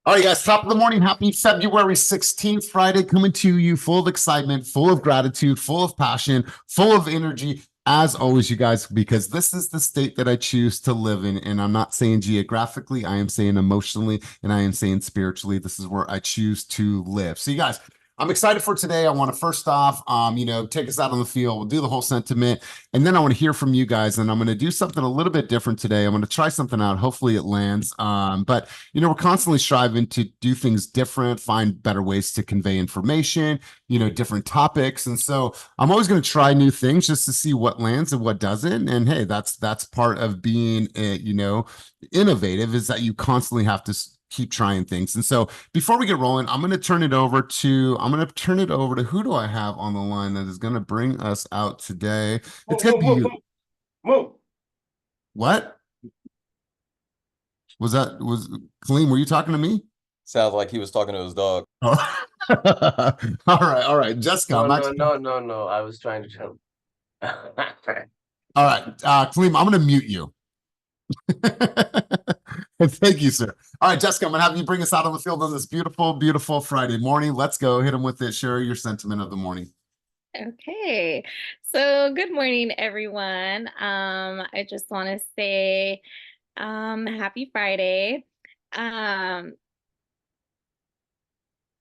All right, guys, top of the morning. Happy February 16th, Friday, coming to you full of excitement, full of gratitude, full of passion, full of energy. As always, you guys, because this is the state that I choose to live in. And I'm not saying geographically, I am saying emotionally, and I am saying spiritually. This is where I choose to live. So, you guys, I'm excited for today. I want to first off, take us out on the field. We'll do the whole sentiment. And then I want to hear from you guys. And I'm going to do something a little bit different today. I'm going to try something out. Hopefully it lands. But we're constantly striving to do things different, find better ways to convey information, different topics. And so I'm always going to try new things just to see what lands and what doesn't. And hey, that's part of being, innovative, is that you constantly have to keep trying things. And so before we get rolling, I'm going to turn it over to who do I have on the line that is going to bring us out today? It's going to be you. Move. What? Was Kaleem, were you talking to me? Sounds like he was talking to his dog. Oh. All right. Jessica, No. I was trying to jump. All right. Kaleem, I'm going to mute you. Thank you, sir. All right, Jessica, I'm going to have you bring us out on the field on this beautiful, beautiful Friday morning. Let's go. Hit them with it. Share your sentiment of the morning. Okay, so good morning, everyone. I just want to say happy Friday.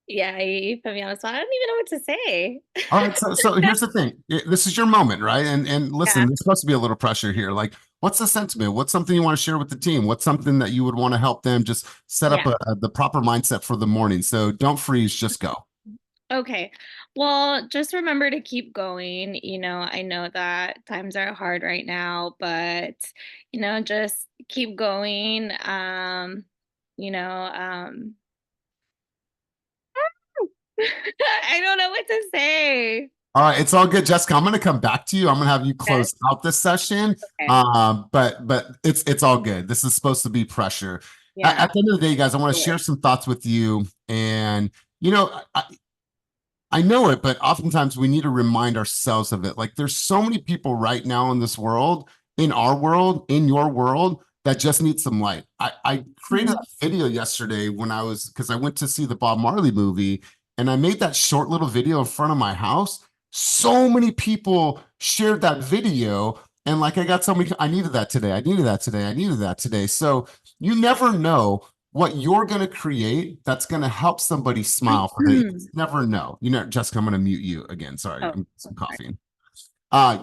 Yeah, you put me on the spot. I don't even know what to say. All right, so here's the thing. This is your moment, right? And listen, Yeah. there's supposed to be a little pressure here. Like, what's the sentiment? What's something you want to share with the team? What's something that you would want to help them just set up the proper mindset for the morning? So don't freeze, just go. Okay. Well, just remember to keep going. I know that times are hard right now, but just keep going. You know, I don't know what to say. All right, it's all good, Jessica. I'm going to come back to you. I'm going to have you Okay. close out this session. Okay. But it's all good. This is supposed to be pressure. Yeah. At the end of the day, guys, I want to share some thoughts with you. And I know it, but oftentimes we need to remind ourselves of it. Like, there's so many people right now in this world, in our world, in your world, that just need some light. I created a video yesterday because I went to see the Bob Marley movie, and I made that short little video in front of my house. So many people shared that video, and like, I got so many, I needed that today. I needed that today. I needed that today. So you never know what you're going to create that's going to help somebody smile for the you never know. Jessica, I'm going to mute you again. Sorry, I'm some coffee.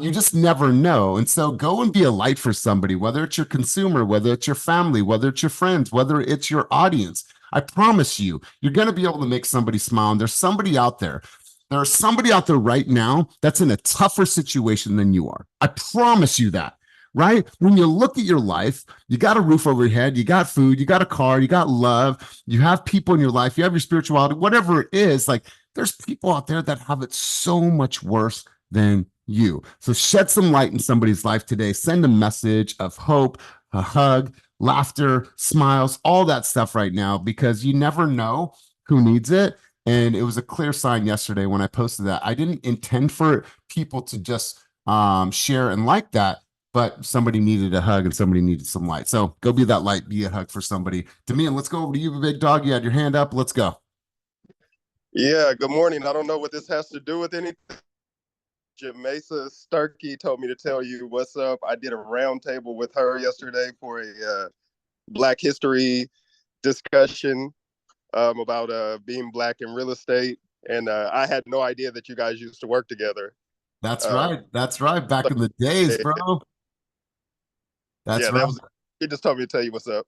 You just never know. And so go and be a light for somebody, whether it's your consumer, whether it's your family, whether it's your friends, whether it's your audience. I promise you, you're going to be able to make somebody smile. And there's somebody out there. There's somebody out there right now that's in a tougher situation than you are. I promise you that. Right? When you look at your life, you got a roof over your head, you got food, you got a car, you got love, you have people in your life, you have your spirituality, whatever it is. Like, there's people out there that have it so much worse than you. So shed some light in somebody's life today. Send a message of hope, a hug, laughter, smiles, all that stuff right now, because you never know who needs it. And it was a clear sign yesterday when I posted that. I didn't intend for people to just share and like that, but somebody needed a hug and somebody needed some light. So go be that light, be a hug for somebody. Damian, let's go over to you, big dog. You had your hand up. Let's go. Yeah, good morning. I don't know what this has to do with anything. Mesa Starkey told me to tell you what's up. I did a round table with her yesterday for a Black history discussion about being Black in real estate. And I had no idea that you guys used to work together. That's right. That's right. Back in the days, bro. That's right. He just told me to tell you what's up.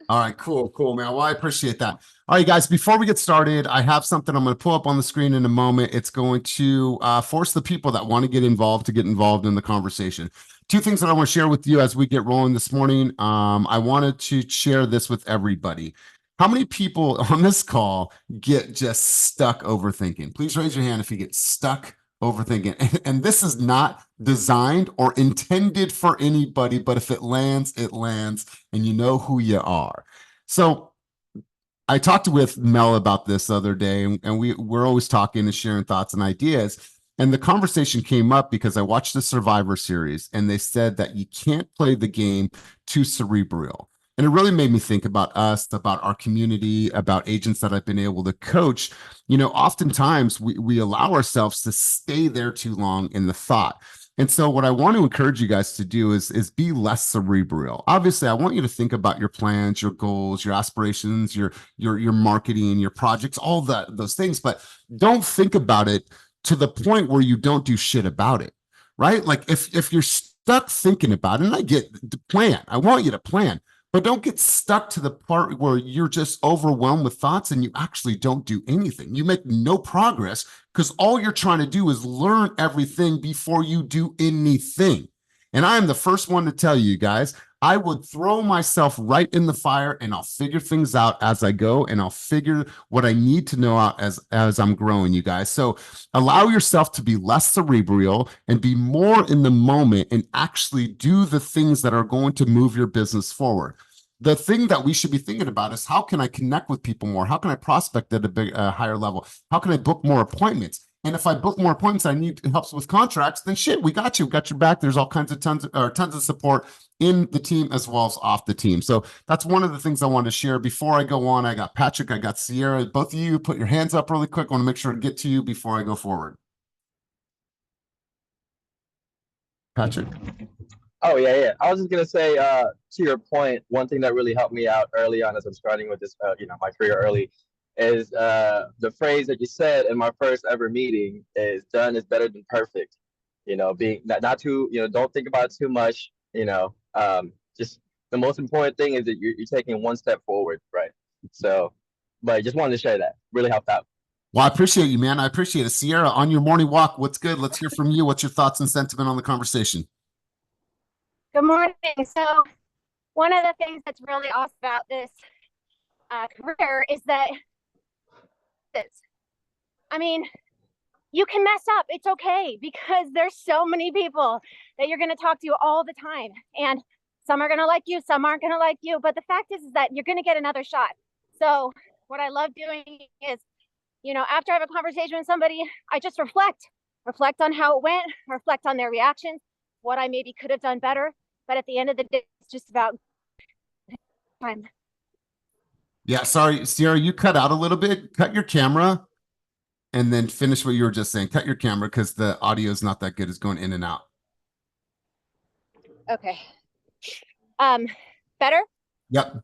All right, cool, man. Well, I appreciate that. All right, guys, before we get started, I have something I'm going to pull up on the screen in a moment. It's going to force the people that want to get involved in the conversation. Two things that I want to share with you as we get rolling this morning. I wanted to share this with everybody. How many people on this call get just stuck overthinking? Please raise your hand if you get stuck overthinking. And this is not designed or intended for anybody, but if it lands, it lands, and you know who you are. So I talked with Mel about this the other day, and we're always talking and sharing thoughts and ideas. And the conversation came up because I watched the Survivor series, and they said that you can't play the game too cerebral. And it really made me think about us, about our community, about agents that I've been able to coach. You know, oftentimes we allow ourselves to stay there too long in the thought. And so what I want to encourage you guys to do is be less cerebral. Obviously, I want you to think about your plans, your goals, your aspirations, your marketing, your projects, all those things, but don't think about it to the point where you don't do shit about it. Right? Like if you're stuck thinking about it, and I get the plan, I want you to plan, but don't get stuck to the part where you're just overwhelmed with thoughts and you actually don't do anything. You make no progress because all you're trying to do is learn everything before you do anything. And I am the first one to tell you guys, I would throw myself right in the fire and I'll figure things out as I go, and I'll figure what I need to know out as I'm growing, you guys. So allow yourself to be less cerebral and be more in the moment and actually do the things that are going to move your business forward. The thing that we should be thinking about is, how can I connect with people more? How can I prospect at a higher level? How can I book more appointments? And if I book more appointments, I need help with contracts, then shit, we got you. We got your back. There's all kinds of tons of support in the team as well as off the team. So that's one of the things I wanted to share. Before I go on, I got Patrick, I got Sierra. Both of you put your hands up really quick. I want to make sure to get to you before I go forward. Patrick. Oh, yeah. I was just going to say, to your point, one thing that really helped me out early on as I'm starting with this, my career early, is the phrase that you said in my first ever meeting is done is better than perfect. Being not too, don't think about it too much, just the most important thing is that you're taking one step forward, right? So, but I just wanted to share that. Really helped out. Well, I appreciate you, man. I appreciate it. Sierra, on your morning walk, what's good? Let's hear from you. What's your thoughts and sentiment on the conversation? Good morning. So one of the things that's really awesome about this career is that you can mess up. It's okay, because there's so many people that you're going to talk to all the time, and some are going to like you, some aren't going to like you. But the fact is that you're going to get another shot. So what I love doing is, after I have a conversation with somebody, I just reflect on how it went, reflect on their reactions, what I maybe could have done better. But at the end of the day, it's just about time. Yeah, sorry, Sierra, you cut out a little bit. Cut your camera and then finish what you were just saying. Cut your camera because the audio is not that good. It's going in and out. Okay. Better? Yep.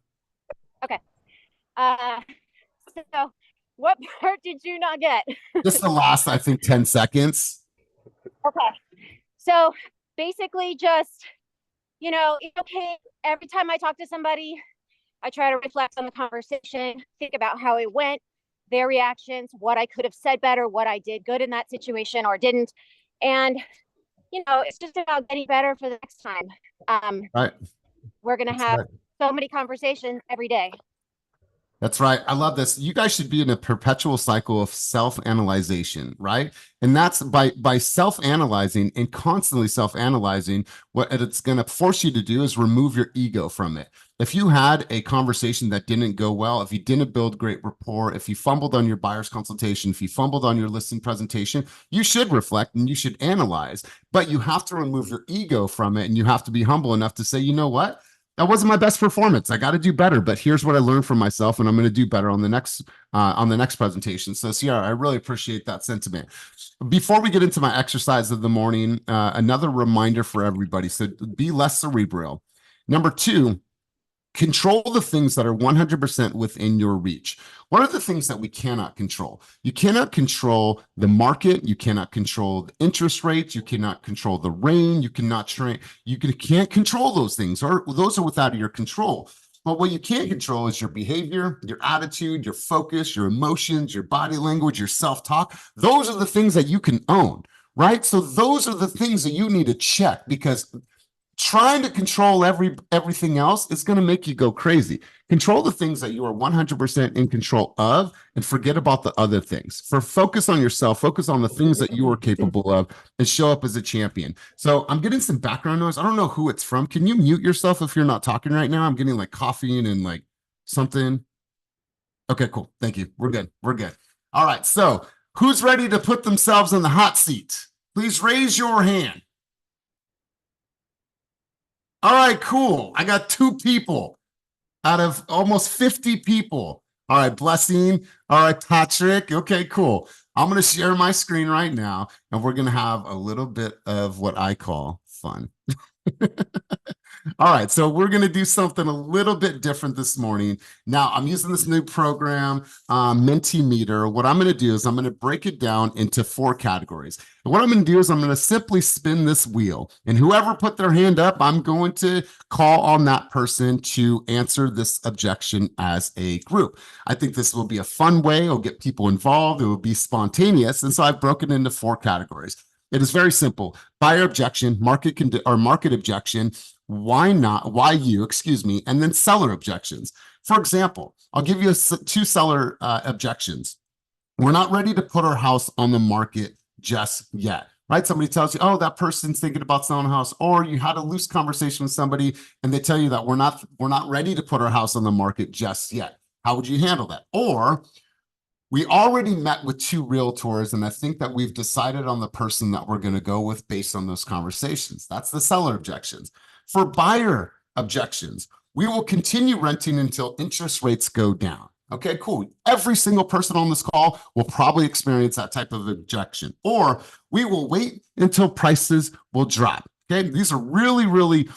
Okay. So what part did you not get? Just the last, I think, 10 seconds. Okay. So basically just, okay, every time I talk to somebody, I try to reflect on the conversation, think about how it went, their reactions, what I could have said better, what I did good in that situation or didn't. And, it's just about getting better for the next time. Right. We're going to have so many conversations every day. That's right. I love this. You guys should be in a perpetual cycle of self-analyzation, right? And that's by self-analyzing and constantly self-analyzing, what it's going to force you to do is remove your ego from it. If you had a conversation that didn't go well, if you didn't build great rapport, if you fumbled on your buyer's consultation, if you fumbled on your listing presentation, you should reflect and you should analyze, but you have to remove your ego from it. And you have to be humble enough to say, you know what? That wasn't my best performance. I got to do better, but here's what I learned from myself, and I'm going to do better on the next presentation. So, Sierra, I really appreciate that sentiment. Before we get into my exercise of the morning, another reminder for everybody. So, be less cerebral. Number 2, control the things that are 100% within your reach. What are the things that we cannot control? You cannot control the market. You cannot control the interest rates. You cannot control the rain. You cannot can't control those things, or those are without your control. But what you can control is your behavior, your attitude, your focus, your emotions, your body language, your self-talk. Those are the things that you can own, right? So those are the things that you need to check, because trying to control everything else is going to make you go crazy. Control the things that you are 100% in control of, and forget about the other things. Focus on yourself, focus on the things that you are capable of, and show up as a champion. So I'm getting some background noise. I don't know who it's from. Can you mute yourself if you're not talking right now? I'm getting like coffee and like something. Okay, cool. Thank you. We're good. We're good. All right. So who's ready to put themselves in the hot seat? Please raise your hand. All right, cool. I got 2 people. out of almost 50 people. All right, Blessing. All right, Patrick. Okay, cool. I'm going to share my screen right now, and we're going to have a little bit of what I call fun. All right, so we're going to do something a little bit different this morning. Now, I'm using this new program, Mentimeter. What I'm going to do is I'm going to break it down into 4 categories. And what I'm going to do is I'm going to simply spin this wheel, and whoever put their hand up, I'm going to call on that person to answer this objection as a group. I think this will be a fun way. It'll get people involved. It will be spontaneous. And so I've broken it into 4 categories. It is very simple. Buyer objection, market objection, why not, why you, excuse me, and then seller objections. For example, I'll give you 2 seller objections. We're not ready to put our house on the market just yet, right? Somebody tells you, oh, that person's thinking about selling a house, or you had a loose conversation with somebody and they tell you that we're not ready to put our house on the market just yet. How would you handle that? Or we already met with 2 realtors, and I think that we've decided on the person that we're going to go with based on those conversations. That's the seller objections. For buyer objections, we will continue renting until interest rates go down. Okay, cool. Every single person on this call will probably experience that type of objection. Or we will wait until prices will drop. Okay, these are really, really,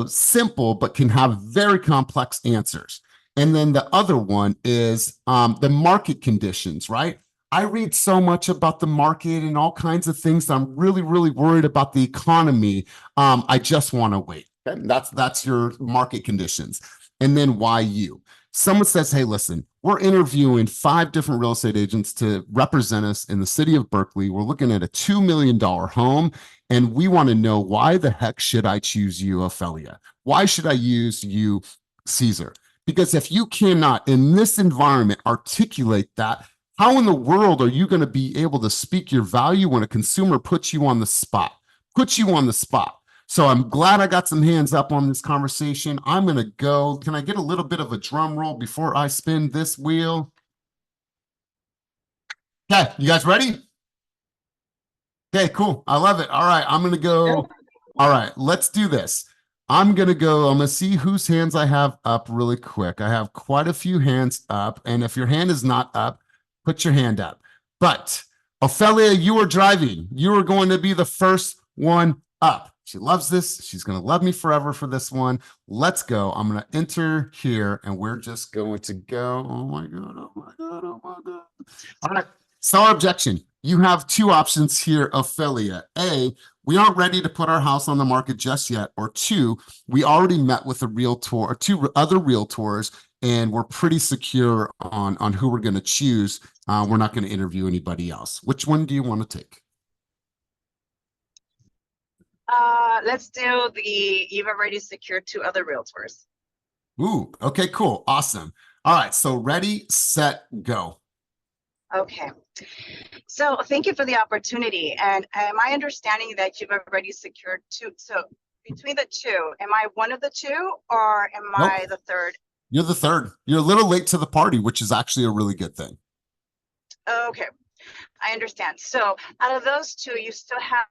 simple, but can have very complex answers. And then the other one is the market conditions, right? I read so much about the market and all kinds of things. I'm really, really worried about the economy. I just want to wait. Okay? That's your market conditions. And then why you? Someone says, hey, listen, we're interviewing 5 different real estate agents to represent us in the city of Berkeley. We're looking at a $2 million home, and we want to know, why the heck should I choose you, Ophelia? Why should I use you, Caesar? Because if you cannot, in this environment, articulate that, how in the world are you going to be able to speak your value when a consumer puts you on the spot? So I'm glad I got some hands up on this conversation. I'm going to go. Can I get a little bit of a drum roll before I spin this wheel? Okay, you guys ready? Okay, cool. I love it. All right, I'm going to go. All right, let's do this. I'm going to see whose hands I have up really quick. I have quite a few hands up, and if your hand is not up, put your hand up. But Ophelia, you are driving. You are going to be the first one up. She loves this. She's going to love me forever for this one. Let's go. I'm going to enter here, and we're just going to go. Oh my God. Oh my God. Oh my God. All right. Seller objection. You have 2 options here, Ophelia. A, we aren't ready to put our house on the market just yet. Or 2, we already met with a realtor or 2 other realtors, and we're pretty secure on who we're going to choose. We're not going to interview anybody else. Which one do you want to take? Let's do you've already secured 2 other realtors. Ooh, okay, cool. Awesome. All right. So ready, set, go. Okay. So thank you for the opportunity. And my understanding that you've already secured 2. So between the 2, am I one of the 2 or am I the 3rd? You're the 3rd. You're a little late to the party, which is actually a really good thing. Okay. I understand. So out of those 2, you still have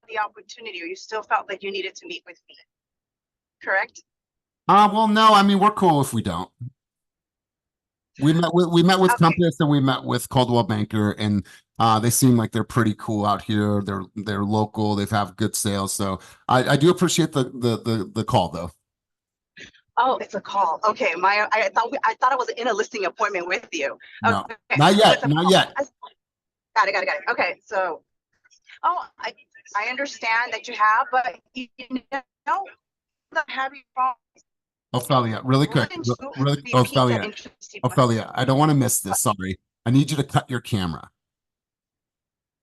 the opportunity, or you still felt that you needed to meet with me, correct? Well, no, I mean, we're cool if we don't. We met with Compass, and we met with Coldwell Banker, and they seem like they're pretty cool out here. They're local. They have good sales. So I do appreciate the call though. Oh, it's a call. Okay. I thought I was in a listing appointment with you. No, okay. not yet. Not yet. Got it. Okay. So, I understand that you have, but you know that have your phone. Ophelia, really quick. Ophelia, I don't want to miss this. Sorry. I need you to cut your camera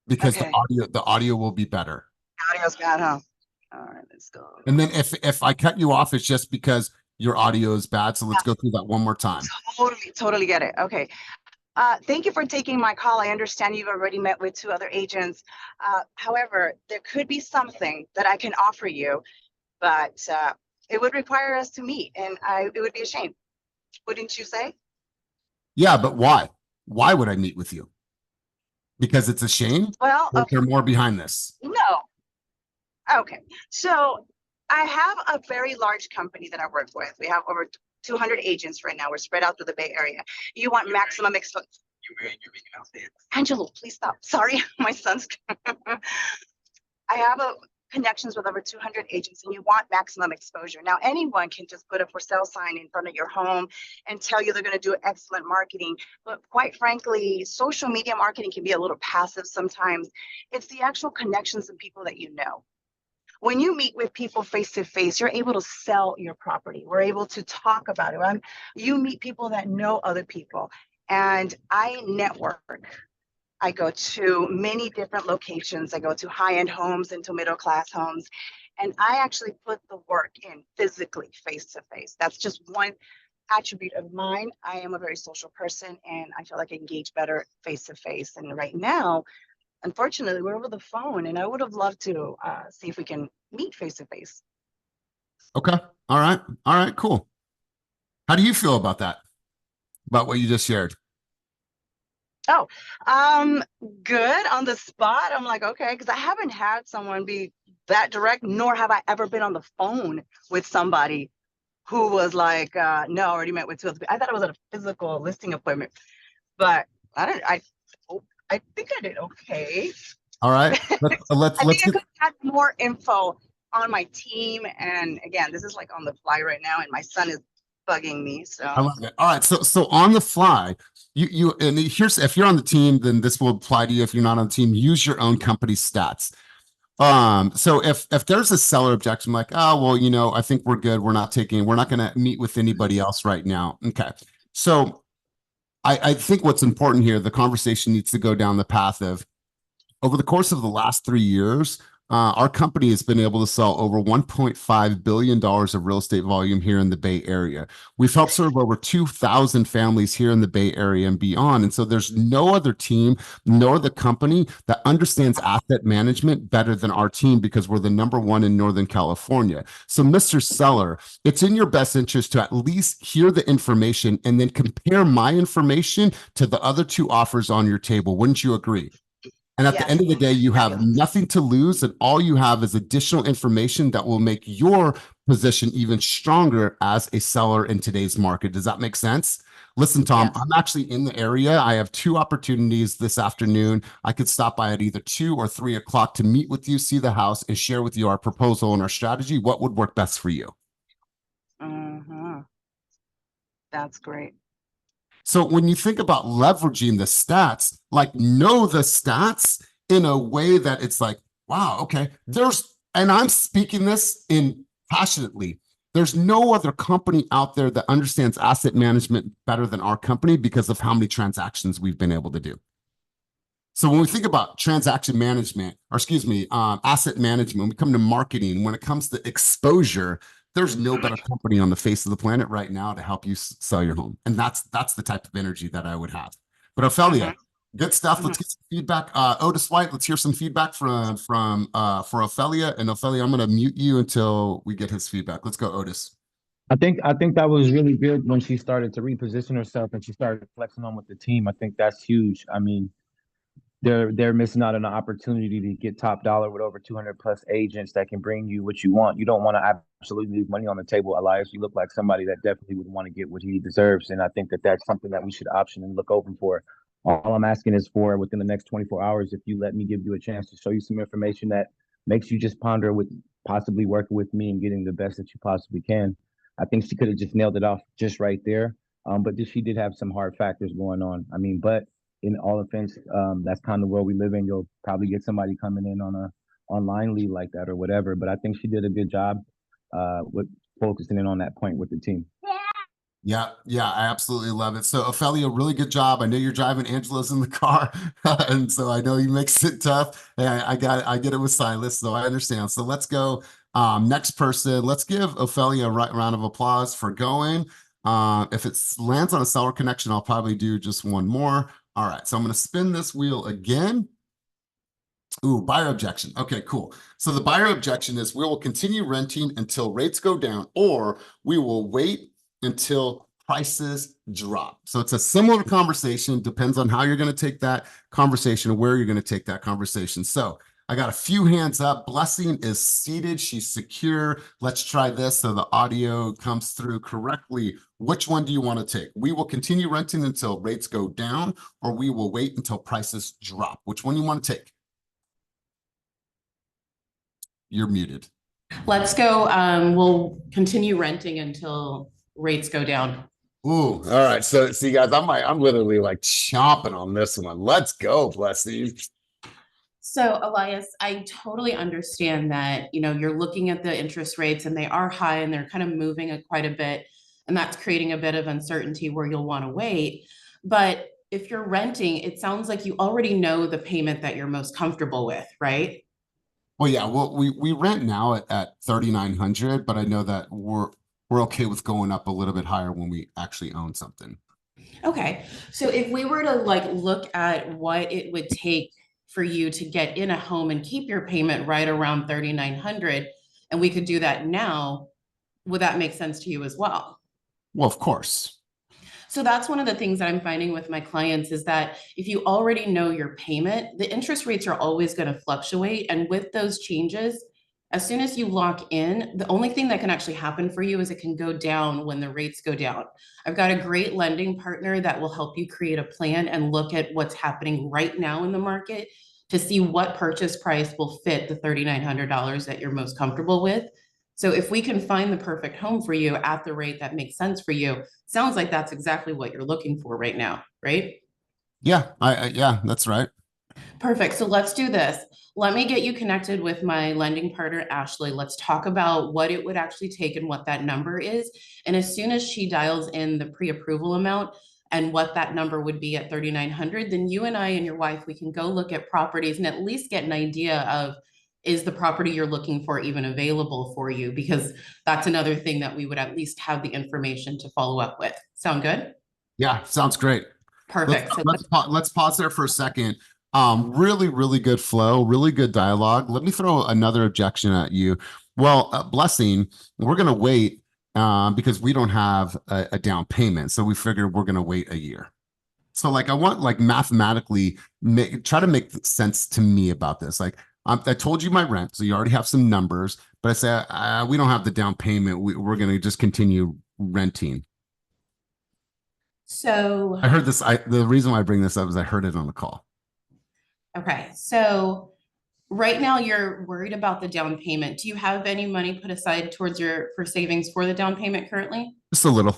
because the audio will be better. Audio's bad, huh? All right, let's go. And then if I cut you off, it's just because your audio is bad. So let's go through that one more time. Totally get it. Okay. Thank you for taking my call. I understand you've already met with 2 other agents. However, there could be something that I can offer you, but it would require us to meet, and it would be a shame. Wouldn't you say? Yeah, but why? Why would I meet with you? Because it's a shame? Well, or there more behind this? No. Okay. So I have a very large company that I work with. We have over 200 agents right now. We're spread out through the Bay Area. You want maximum exposure. Angelo, please stop. Sorry, my son's. I have connections with over 200 agents, and you want maximum exposure. Now, anyone can just put a for sale sign in front of your home and tell you they're going to do excellent marketing. But quite frankly, social media marketing can be a little passive sometimes. It's the actual connections and people that you know. When you meet with people face to face, you're able to sell your property. We're able to talk about it. You meet people that know other people. And I network. I go to many different locations. I go to high-end homes, into middle-class homes. And I actually put the work in physically, face-to-face. That's just one attribute of mine. I am a very social person, and I feel like I engage better face-to-face. And right now, unfortunately, we're over the phone, and I would have loved to see if we can meet face-to-face. Okay. All right. All right, cool. How do you feel about that? About what you just shared? Oh, good on the spot. I'm like, okay, because I haven't had someone be that direct, nor have I ever been on the phone with somebody who was like, no, I already met with two other people. I thought it was at a physical listing appointment, but I think I did okay. All right. Let's I think I could have more info on my team. And again, this is like on the fly right now, and my son is bugging me. So I love it. All right. So on the fly, and here's, if you're on the team, then this will apply to you. If you're not on the team, use your own company stats. So if there's a seller objection, like, oh, well, I think we're good. We're not going to meet with anybody else right now. Okay. So I think what's important here, the conversation needs to go down the path of, over the course of the last 3 years, our company has been able to sell over $1.5 billion of real estate volume here in the Bay Area. We've helped serve over 2,000 families here in the Bay Area and beyond. And so there's no other team, no other company that understands asset management better than our team, because we're the #1 in Northern California. So Mr. Seller, it's in your best interest to at least hear the information and then compare my information to the other 2 offers on your table. Wouldn't you agree? And at the end of the day, you have nothing to lose, and all you have is additional information that will make your position even stronger as a seller in today's market. Does that make sense? Listen, Tom, I'm actually in the area. I have 2 opportunities this afternoon. I could stop by at either 2 or 3 o'clock to meet with you, see the house, and share with you our proposal and our strategy. What would work best for you? That's great. So when you think about leveraging the stats, like, know the stats in a way that it's like, wow, okay, and I'm speaking this in passionately, there's no other company out there that understands asset management better than our company because of how many transactions we've been able to do. So when we think about transaction management, or asset management, when we come to marketing, when it comes to exposure, there's no better company on the face of the planet right now to help you sell your home. And that's the type of energy that I would have. But Ophelia, good stuff. Let's get some feedback. Otis White, let's hear some feedback for Ophelia. And Ophelia, I'm going to mute you until we get his feedback. Let's go, Otis. I think that was really good when she started to reposition herself and she started flexing on with the team. I think that's huge. I mean, they're missing out on an opportunity to get top dollar with over 200 plus agents that can bring you what you want. You don't want to absolutely leave money on the table, Elias. You look like somebody that definitely would want to get what he deserves. And I think that's something that we should option and look open for. All I'm asking is for within the next 24 hours, if you let me give you a chance to show you some information that makes you just ponder with possibly working with me and getting the best that you possibly can. I think she could have just nailed it off just right there. But she did have some hard factors going on. I mean, but in all offense, that's kind of the world we live in. You'll probably get somebody coming in on a online lead like that or whatever. But I think she did a good job with focusing in on that point with the team. Yeah, I absolutely love it. So Ophelia, really good job. I know you're driving. Angela's in the car, and so I know he makes it tough. I get it with Silas, so I understand. So let's go. Next person. Let's give Ophelia a round of applause for going. If it lands on a seller connection, I'll probably do just one more. All right, so I'm going to spin this wheel again. Ooh, buyer objection. Okay, cool. So the buyer objection is we will continue renting until rates go down, or we will wait until prices drop. So it's a similar conversation, depends on how you're going to take that conversation or where you're going to take that conversation. So I got a few hands up. Blessing is seated. She's secure. Let's try this so the audio comes through correctly. Which one do you want to take? We will continue renting until rates go down, or we will wait until prices drop. Which one do you want to take? You're muted. Let's go. We'll continue renting until rates go down. Ooh, all right. So see, guys, I'm literally like chomping on this one. Let's go, Blessing. So, Elias, I totally understand that, you're looking at the interest rates and they are high and they're kind of moving quite a bit. And that's creating a bit of uncertainty where you'll want to wait. But if you're renting, it sounds like you already know the payment that you're most comfortable with, right? Well, yeah, well, we rent now at 3,900, but I know that we're okay with going up a little bit higher when we actually own something. Okay. So if we were to look at what it would take for you to get in a home and keep your payment right around 3,900, and we could do that now, would that make sense to you as well? Well, of course. So that's one of the things that I'm finding with my clients is that if you already know your payment, the interest rates are always going to fluctuate. And with those changes, as soon as you lock in, the only thing that can actually happen for you is it can go down when the rates go down. I've got a great lending partner that will help you create a plan and look at what's happening right now in the market to see what purchase price will fit the $3,900 that you're most comfortable with. So if we can find the perfect home for you at the rate that makes sense for you, sounds like that's exactly what you're looking for right now, right? Yeah, yeah, that's right. Perfect. So let's do this. Let me get you connected with my lending partner, Ashley. Let's talk about what it would actually take and what that number is. And as soon as she dials in the pre-approval amount and what that number would be at 3,900, then you and I and your wife, we can go look at properties and at least get an idea of, is the property you're looking for even available for you? Because that's another thing that we would at least have the information to follow up with. Sound good? Yeah, sounds great. Perfect. Let's pause there for a second. Really good flow, really good dialogue. Let me throw another objection at you. Well, Blessing, we're going to wait because we don't have a down payment. So we figured we're going to wait a year. So I want mathematically try to make sense to me about this. I told you my rent, so you already have some numbers, but I say we don't have the down payment. We're going to just continue renting. So I heard this. The reason why I bring this up is I heard it on the call. Okay, so right now you're worried about the down payment. Do you have any money put aside towards for savings for the down payment currently? Just a little.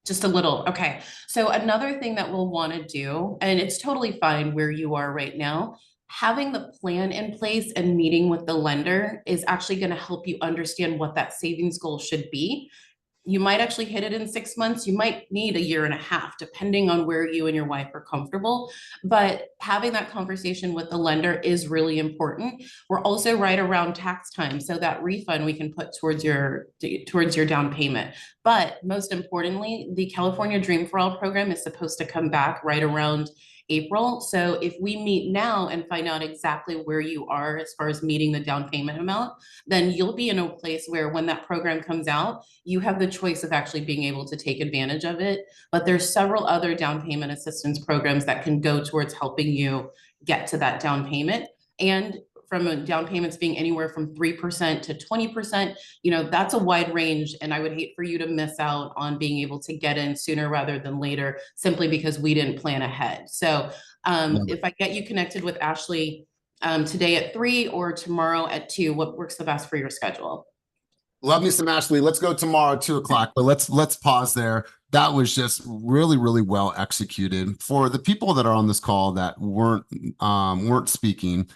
Just a little. Okay. So another thing that we'll want to do, and it's totally fine where you are right now, having the plan in place and meeting with the lender is actually going to help you understand what that savings goal should be. You might actually hit it in 6 months. You might need 1.5 years, depending on where you and your wife are comfortable. But having that conversation with the lender is really important. We're also right around tax time, so that refund we can put towards your down payment. But most importantly, the California Dream for All program is supposed to come back right around April. So if we meet now and find out exactly where you are as far as meeting the down payment amount, then you'll be in a place where when that program comes out, you have the choice of actually being able to take advantage of it. But there's several other down payment assistance programs that can go towards helping you get to that down payment. And from down payments being anywhere from 3% to 20%, that's a wide range. And I would hate for you to miss out on being able to get in sooner rather than later, simply because we didn't plan ahead. So if I get you connected with Ashley today at 3 or tomorrow at 2, what works the best for your schedule? Love me some Ashley. Let's go tomorrow at 2:00, but let's pause there. That was just really well executed. For the people that are on this call that weren't speaking,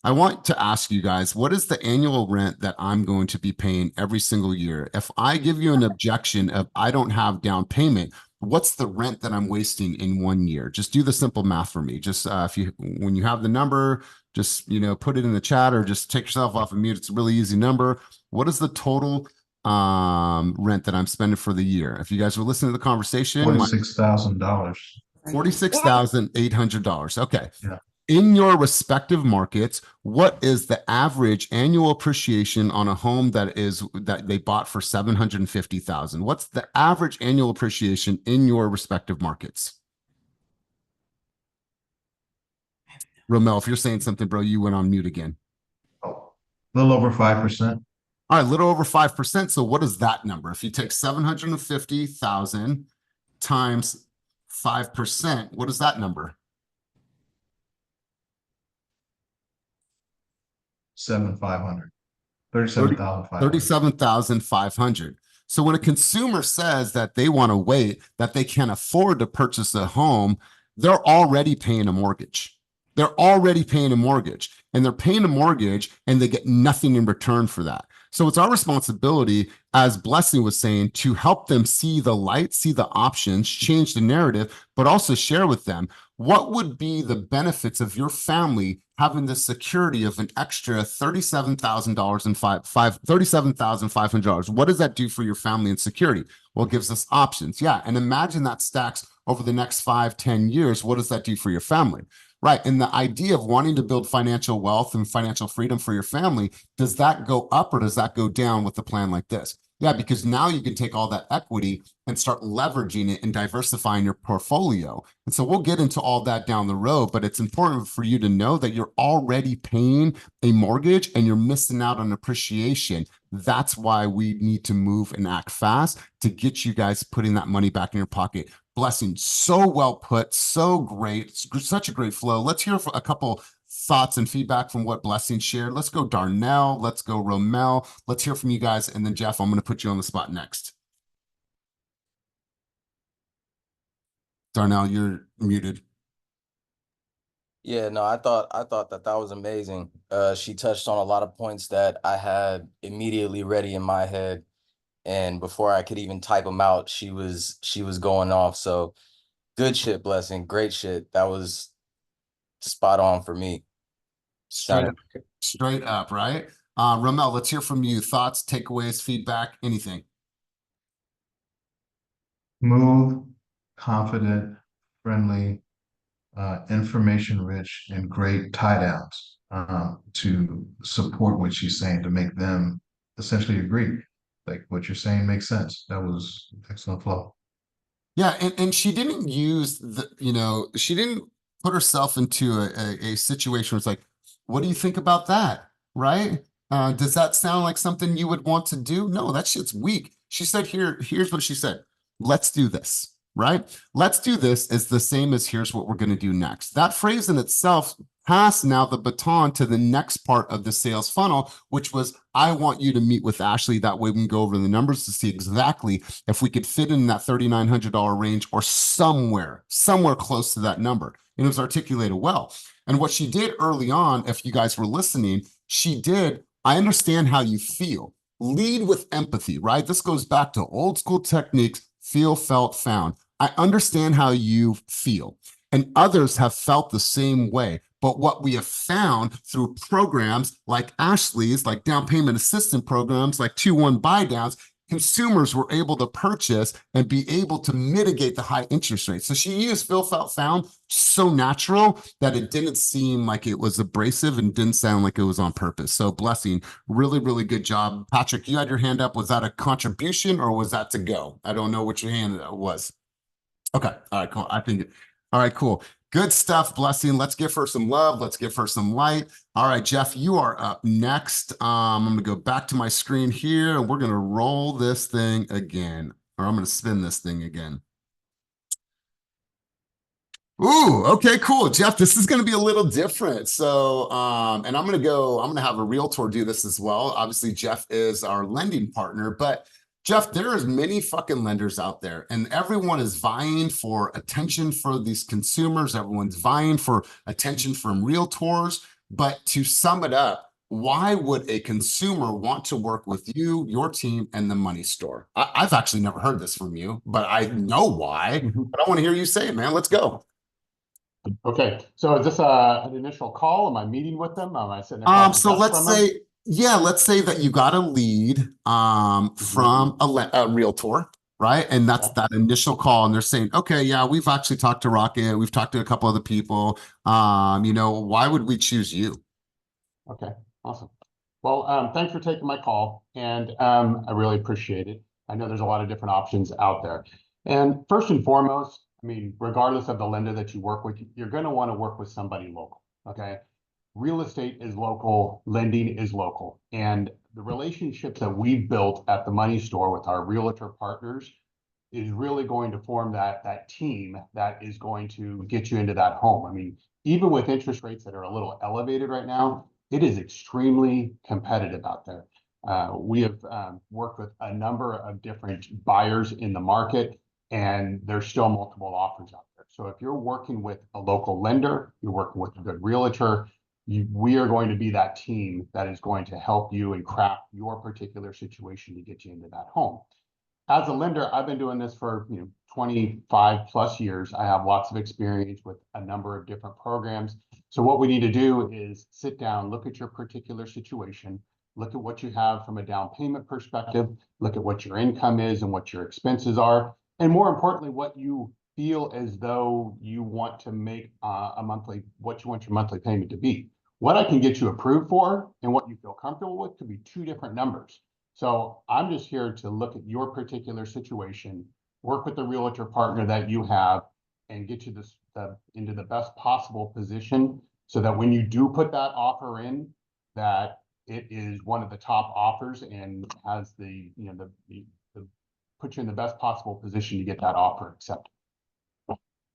I want to ask you guys, what is the annual rent that I'm going to be paying every single year? If I give you an objection of I don't have down payment, what's the rent that I'm wasting in 1 year? Just do the simple math for me. Just when you have the number, just put it in the chat or just take yourself off of mute. It's a really easy number. What is the total rent that I'm spending for the year? If you guys were listening to the conversation, $46,000. $46,800. Okay. Yeah. In your respective markets, what is the average annual appreciation on a home that they bought for $750,000? What's the average annual appreciation in your respective markets? Romel, if you're saying something, bro, you went on mute again. little over 5%. All right, a little over 5%. So what is that number? If you take 750,000 times 5%, what is that number? 7,500. 37,500. 37,500. So when a consumer says that they want to wait, that they can't afford to purchase a home, they're already paying a mortgage. They're already paying a mortgage, and they're paying a mortgage and they get nothing in return for that. So it's our responsibility, as Blessing was saying, to help them see the light, see the options, change the narrative, but also share with them what would be the benefits of your family having the security of an extra $37,000 and $37,500. What does that do for your family and security? Well, it gives us options. Yeah. And imagine that stacks over the next 5-10 years. What does that do for your family? Right. And the idea of wanting to build financial wealth and financial freedom for your family, does that go up or does that go down with a plan like this? Yeah, because now you can take all that equity and start leveraging it and diversifying your portfolio. And so we'll get into all that down the road, but it's important for you to know that you're already paying a mortgage and you're missing out on appreciation. That's why we need to move and act fast to get you guys putting that money back in your pocket. Blessing, so well put, so great, such a great flow. Let's hear a couple thoughts and feedback from what Blessing shared. Let's go Darnell, let's go Romel. Let's hear from you guys. And then Jeff, I'm going to put you on the spot next. Darnell, you're muted. Yeah, no, I thought that was amazing. She touched on a lot of points that I had immediately ready in my head, and before I could even type them out, she was going off. So good shit, Blessing. Great shit. That was spot on for me. Straight up, right? Romel, let's hear from you. Thoughts, takeaways, feedback, anything. Smooth, confident, friendly, information rich, and great tie downs to support what she's saying, to make them essentially agree. Like, what you're saying makes sense. That was excellent flow. Yeah, and she didn't use she didn't put herself into a situation where it's like, what do you think about that? Right? Does that sound like something you would want to do? No, that shit's weak. She said, here's what she said. Let's do this, right? Let's do this is the same as here's what we're going to do next. That phrase in itself passed now the baton to the next part of the sales funnel, which was, I want you to meet with Ashley. That way we can go over the numbers to see exactly if we could fit in that $3,900 range or somewhere close to that number. And it was articulated well. And what she did early on, if you guys were listening, she did, I understand how you feel. Lead with empathy, right? This goes back to old school techniques, feel, felt, found. I understand how you feel. And others have felt the same way. But what we have found through programs like Ashley's, like down payment assistance programs, like 2-1 buy downs, consumers were able to purchase and be able to mitigate the high interest rates. So she used feel, felt, found so natural that it didn't seem like it was abrasive and didn't sound like it was on purpose. So Blessing, really, really good job. Patrick, you had your hand up. Was that a contribution or was that to go? I don't know what your hand was. Okay. All right, cool. All right, cool. Good stuff, Blessing. Let's give her some love. Let's give her some light. All right, Jeff, you are up next. I'm going to go back to my screen here, and we're going to roll this thing again, or I'm going to spin this thing again. Ooh, okay, cool. Jeff, this is going to be a little different. So, and I'm going to have a realtor do this as well. Obviously, Jeff is our lending partner, but Jeff, there is many fucking lenders out there and everyone is vying for attention for these consumers. Everyone's vying for attention from realtors. But to sum it up, why would a consumer want to work with you, your team, and the money store? I've actually never heard this from you, but I know why. But I want to hear you say it, man. Let's go. Okay, so is this an initial call? Am I meeting with them? Am I sitting across So the desk let's from them? say, yeah, let's say that you got a lead from a realtor, right? And that's that initial call, and they're saying, okay, yeah, we've actually talked to Rocket, we've talked to a couple other people. Why would we choose you? Okay, awesome. Well, thanks for taking my call, and I really appreciate it. I know there's a lot of different options out there. And first and foremost, I mean, regardless of the lender that you work with, you're going to want to work with somebody local, okay? real estate is local, lending is local. And the relationships that we've built at the Money Store with our realtor partners is really going to form that team that is going to get you into that home. I mean, even with interest rates that are a little elevated right now, it is extremely competitive out there. We have worked with a number of different buyers in the market, and there's still multiple offers out there. So if you're working with a local lender, you're working with a good realtor, we are going to be that team that is going to help you and craft your particular situation to get you into that home. As a lender, I've been doing this for 25 plus years. I have lots of experience with a number of different programs. So what we need to do is sit down, look at your particular situation, look at what you have from a down payment perspective, look at what your income is and what your expenses are, and more importantly, what you feel as though you want to make what you want your monthly payment to be. What I can get you approved for and what you feel comfortable with could be two different numbers. So I'm just here to look at your particular situation, work with the realtor partner that you have, and get you into the best possible position so that when you do put that offer in, that it is one of the top offers and has the put you in the best possible position to get that offer accepted.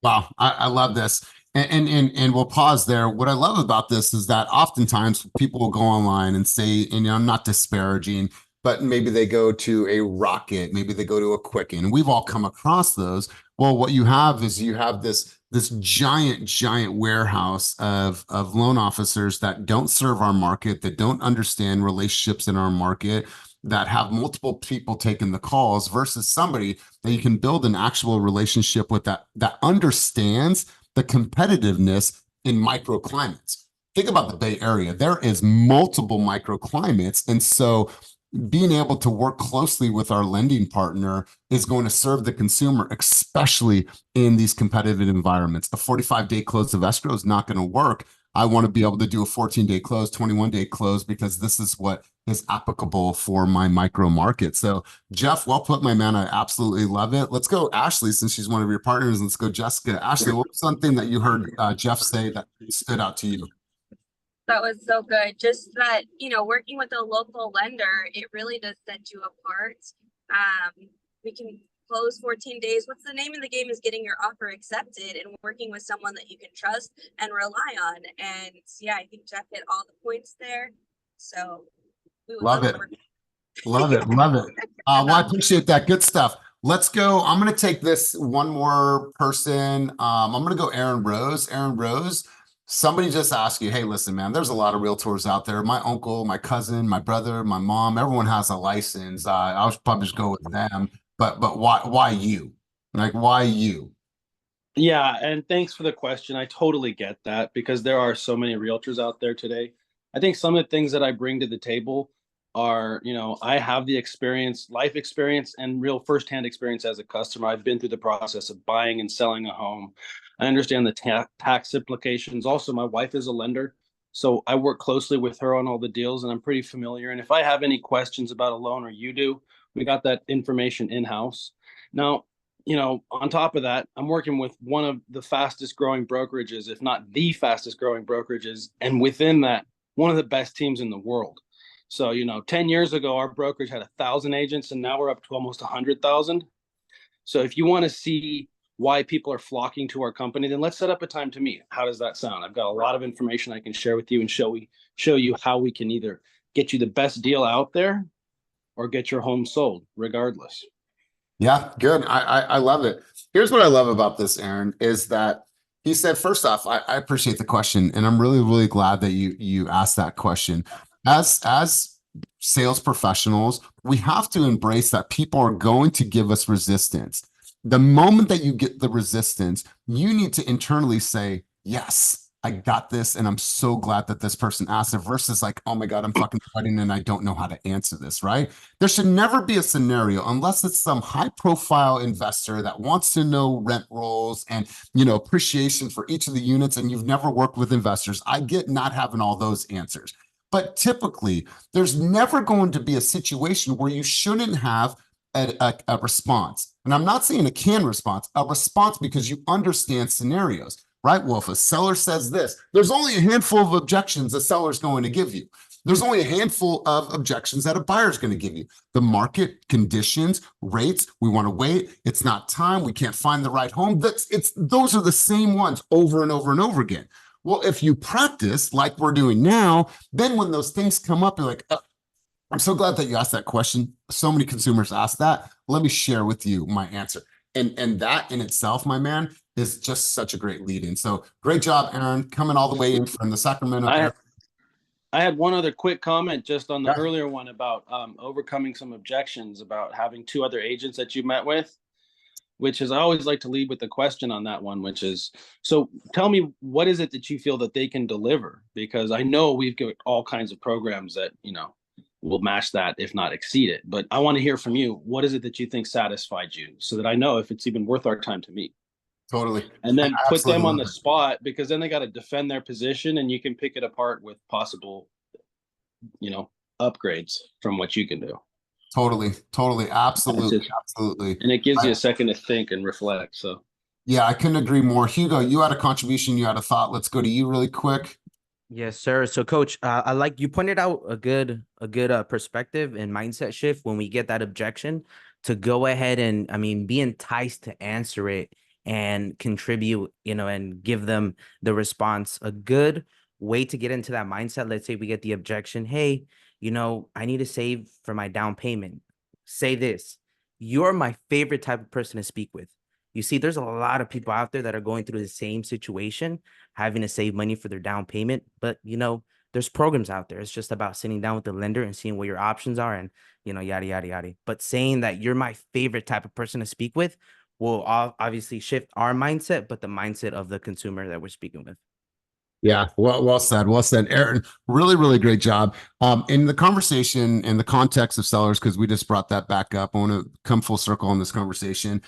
Wow, I love this. And we'll pause there. What I love about this is that oftentimes people will go online and say, and I'm not disparaging, but maybe they go to a Rocket, maybe they go to a Quicken, and we've all come across those. Well, what you have is you have this giant warehouse of loan officers that don't serve our market, that don't understand relationships in our market, that have multiple people taking the calls versus somebody that you can build an actual relationship with that understands the competitiveness in microclimates. Think about the Bay Area. There is multiple microclimates. And so being able to work closely with our lending partner is going to serve the consumer, especially in these competitive environments. A 45-day close of escrow is not going to work. I want to be able to do a 14-day close, 21-day close, because this is what is applicable for my micro market. So Jeff, well put, my man. I absolutely love it. Let's go Ashley, since she's one of your partners. Let's go Jessica. Ashley, what was something that you heard Jeff say that stood out to you? That was so good. Just that, working with a local lender, it really does set you apart. We can close 14 days. What's the name of the game is getting your offer accepted and working with someone that you can trust and rely on. And yeah, I think Jeff hit all the points there. So we would love it. Love it. Love it. Well, I appreciate that. Good stuff. Let's go. I'm going to take this one more person. I'm going to go Aaron Rose. Aaron Rose. Somebody just asked you, hey, listen, man, there's a lot of realtors out there. My uncle, my cousin, my brother, my mom, everyone has a license. I'll probably just go with them. But why you? Like, why you? Yeah, and thanks for the question. I totally get that because there are so many realtors out there today. I think some of the things that I bring to the table are, I have the experience, life experience, and real firsthand experience as a customer. I've been through the process of buying and selling a home. I understand the tax implications. Also, my wife is a lender, so I work closely with her on all the deals, and I'm pretty familiar. And if I have any questions about a loan or you do, we got that information in-house. Now, on top of that, I'm working with one of the fastest growing brokerages, if not the fastest growing brokerages. And within that, one of the best teams in the world. So, 10 years ago, our brokerage had 1,000 agents, and now we're up to almost 100,000. So if you want to see why people are flocking to our company, then let's set up a time to meet. How does that sound? I've got a lot of information I can share with you and show you how we can either get you the best deal out there or get your home sold regardless. Yeah, good. I love it. Here's what I love about this, Aaron, is that he said, first off, I appreciate the question. And I'm really, really glad that you asked that question. As sales professionals, we have to embrace that people are going to give us resistance. The moment that you get the resistance, you need to internally say, yes, I got this. And I'm so glad that this person asked it versus like, oh my God, I'm fucking sweating and I don't know how to answer this, right? There should never be a scenario unless it's some high profile investor that wants to know rent rolls and, appreciation for each of the units. And you've never worked with investors. I get not having all those answers. But typically, there's never going to be a situation where you shouldn't have a response. And I'm not saying a canned response, a response because you understand scenarios. right, Wolf? A seller says this. There's only a handful of objections a seller's going to give you. There's only a handful of objections that a buyer's going to give you. The market, conditions, rates, we want to wait. It's not time. We can't find the right home. Those are the same ones over and over and over again. Well, if you practice like we're doing now, then when those things come up, you're like, oh, I'm so glad that you asked that question. So many consumers ask that. Let me share with you my answer. And that in itself, my man, is just such a great lead in. So great job, Aaron, coming all the way in from the Sacramento area. I had one other quick comment just on the Yeah. earlier one about overcoming some objections about having 2 other agents that you met with, which is I always like to lead with the question on that one, which is, so tell me, what is it that you feel that they can deliver? Because I know we've got all kinds of programs that, will match that, if not exceed it. But I want to hear from you. What is it that you think satisfied you so that I know if it's even worth our time to meet? Totally. And then put them on the spot, because then they got to defend their position and you can pick it apart with possible, upgrades from what you can do. Totally. Absolutely. And it gives you a second to think and reflect. So yeah, I couldn't agree more. Hugo, you had a contribution, you had a thought. Let's go to you really quick. Yes, sir. So, Coach, I like you pointed out a good perspective and mindset shift when we get that objection to go ahead and, be enticed to answer it and contribute, and give them the response. A good way to get into that mindset. Let's say we get the objection. Hey, I need to save for my down payment. Say this: you're my favorite type of person to speak with. You see, there's a lot of people out there that are going through the same situation, having to save money for their down payment. But, there's programs out there. It's just about sitting down with the lender and seeing what your options are and, yada, yada, yada. But saying that you're my favorite type of person to speak with will obviously shift our mindset, but the mindset of the consumer that we're speaking with. Yeah, well said. Aaron, really, really great job. In the conversation, in the context of sellers, because we just brought that back up, I want to come full circle on this conversation.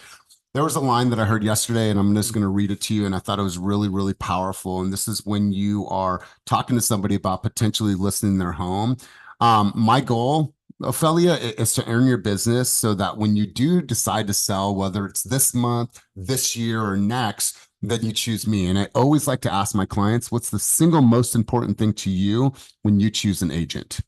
There was a line that I heard yesterday, and I'm just going to read it to you. And I thought it was really, really powerful. And this is when you are talking to somebody about potentially listing their home. My goal, Ophelia, is to earn your business so that when you do decide to sell, whether it's this month, this year, or next, that you choose me. And I always like to ask my clients, what's the single most important thing to you when you choose an agent?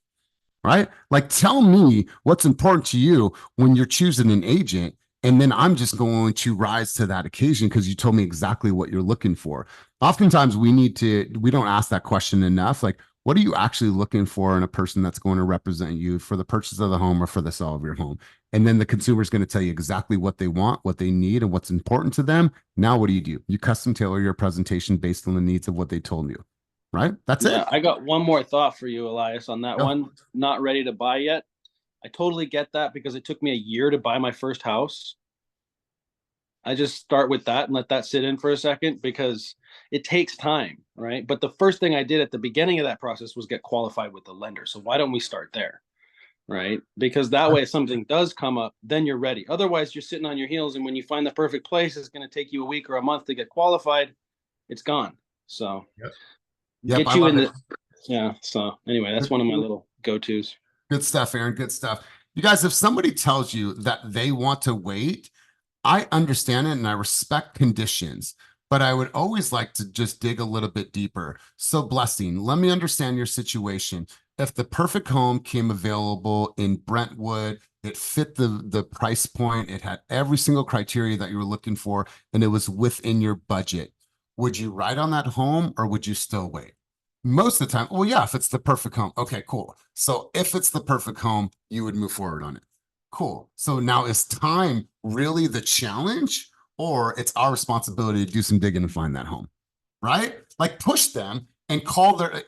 Right? Like, tell me what's important to you when you're choosing an agent. And then I'm just going to rise to that occasion because you told me exactly what you're looking for. Oftentimes we don't ask that question enough. Like, what are you actually looking for in a person that's going to represent you for the purchase of the home or for the sale of your home? And then the consumer is going to tell you exactly what they want, what they need, and what's important to them. Now, what do? You custom tailor your presentation based on the needs of what they told you, right? That's it. I got one more thought for you, Elias, on that one. Not ready to buy yet. I totally get that because it took me a year to buy my first house. I just start with that and let that sit in for a second because it takes time, right? But the first thing I did at the beginning of that process was get qualified with the lender. So why don't we start there, right? Because that way, if something does come up, then you're ready. Otherwise, you're sitting on your heels, and when you find the perfect place, it's going to take you a week or a month to get qualified. It's gone. So get you in the So anyway, that's one of my little go-tos. Good stuff, Aaron. Good stuff. You guys, if somebody tells you that they want to wait, I understand it and I respect conditions, but I would always like to just dig a little bit deeper. So, Blessing, let me understand your situation. If the perfect home came available in Brentwood, it fit the price point, it had every single criteria that you were looking for, and it was within your budget, would you ride on that home or would you still wait? Most of the time, well, yeah, if it's the perfect home. Okay, cool. So if it's the perfect home, you would move forward on it. Cool. So now is time really the challenge, or it's our responsibility to do some digging and find that home, right? Like push them and